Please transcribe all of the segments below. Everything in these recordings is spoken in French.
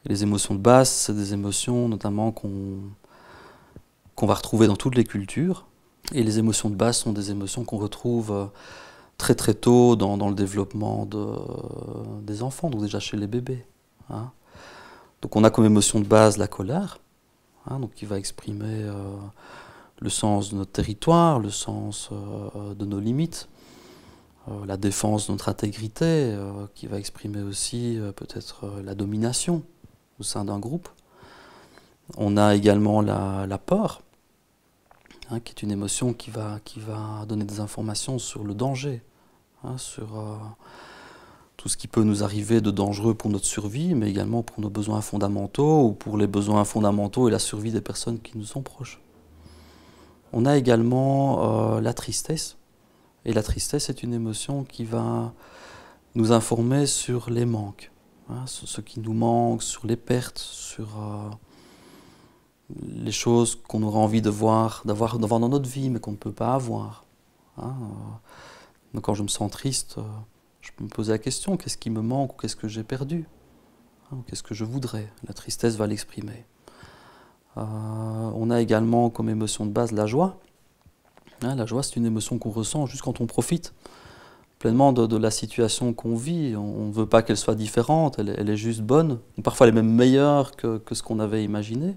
Et les émotions de base, c'est des émotions notamment qu'on va retrouver dans toutes les cultures. Et les émotions de base sont des émotions qu'on retrouve très très tôt dans le développement des enfants, donc déjà chez les bébés. Hein. Donc on a comme émotion de base la colère, hein, donc qui va exprimer le sens de notre territoire, le sens de nos limites, la défense de notre intégrité, qui va exprimer aussi peut-être la domination au sein d'un groupe. On a également la peur, hein, qui est une émotion qui va donner des informations sur le danger, hein, sur tout ce qui peut nous arriver de dangereux pour notre survie, mais également pour nos besoins fondamentaux ou pour les besoins fondamentaux et la survie des personnes qui nous sont proches. On a également la tristesse, et la tristesse est une émotion qui va nous informer sur les manques, hein, sur ce qui nous manque, sur les pertes, sur les choses qu'on aurait envie d'avoir dans notre vie, mais qu'on ne peut pas avoir. Hein. Donc quand je me sens triste, je peux me poser la question, qu'est-ce qui me manque ou qu'est-ce que j'ai perdu, hein, ou qu'est-ce que je voudrais? La tristesse va l'exprimer. On a également comme émotion de base la joie. Hein, la joie, c'est une émotion qu'on ressent juste quand on profite pleinement de la situation qu'on vit. On ne veut pas qu'elle soit différente, elle est juste bonne. Parfois, elle est même meilleure que ce qu'on avait imaginé.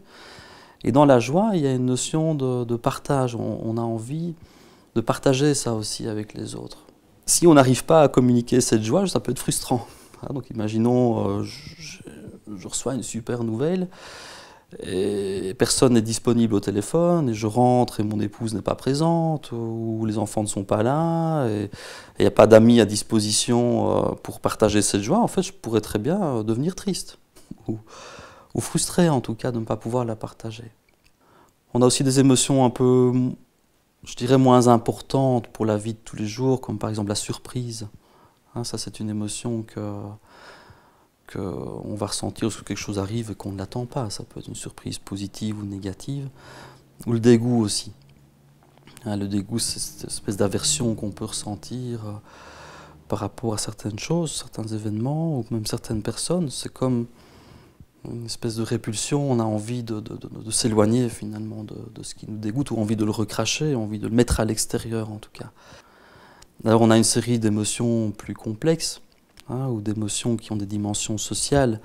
Et dans la joie, il y a une notion de partage. On a envie de partager ça aussi avec les autres. Si on n'arrive pas à communiquer cette joie, ça peut être frustrant. Donc imaginons, je reçois une super nouvelle, et personne n'est disponible au téléphone, et je rentre et mon épouse n'est pas présente, ou les enfants ne sont pas là, et il n'y a pas d'amis à disposition pour partager cette joie. En fait, je pourrais très bien devenir triste, ou frustré en tout cas de ne pas pouvoir la partager. On a aussi des émotions un peu, je dirais, moins importantes pour la vie de tous les jours, comme par exemple la surprise. Hein, ça, c'est une émotion qu'on va ressentir lorsque quelque chose arrive et qu'on ne l'attend pas. Ça peut être une surprise positive ou négative. Ou le dégoût aussi. Hein, le dégoût, c'est cette espèce d'aversion qu'on peut ressentir par rapport à certaines choses, certains événements, ou même certaines personnes. C'est comme une espèce de répulsion, on a envie de s'éloigner finalement de ce qui nous dégoûte, ou envie de le recracher, envie de le mettre à l'extérieur en tout cas. Alors on a une série d'émotions plus complexes, hein, ou d'émotions qui ont des dimensions sociales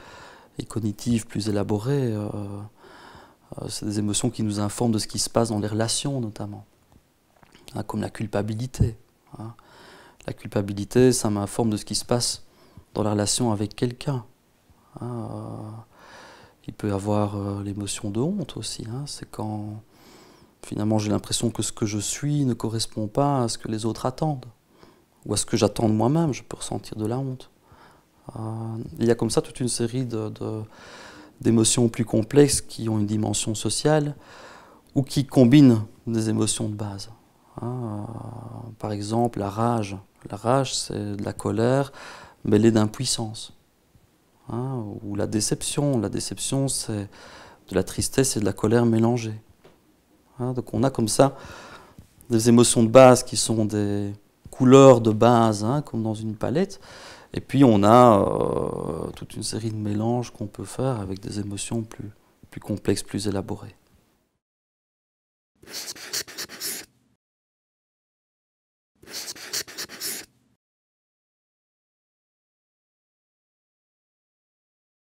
et cognitives plus élaborées. C'est des émotions qui nous informent de ce qui se passe dans les relations notamment, hein, comme la culpabilité. Hein. La culpabilité, ça m'informe de ce qui se passe dans la relation avec quelqu'un. Hein, il peut y avoir l'émotion de honte aussi, hein, c'est quand finalement j'ai l'impression que ce que je suis ne correspond pas à ce que les autres attendent, ou à ce que j'attends de moi-même, je peux ressentir de la honte. Il y a comme ça toute une série d'émotions plus complexes qui ont une dimension sociale, ou qui combinent des émotions de base. Hein, par exemple, la rage. La rage, c'est de la colère mêlée d'impuissance. Hein, ou la déception. La déception, c'est de la tristesse et de la colère mélangées. Hein, donc on a comme ça des émotions de base qui sont des couleurs de base, hein, comme dans une palette. Et puis on a toute une série de mélanges qu'on peut faire avec des émotions plus complexes, plus élaborées.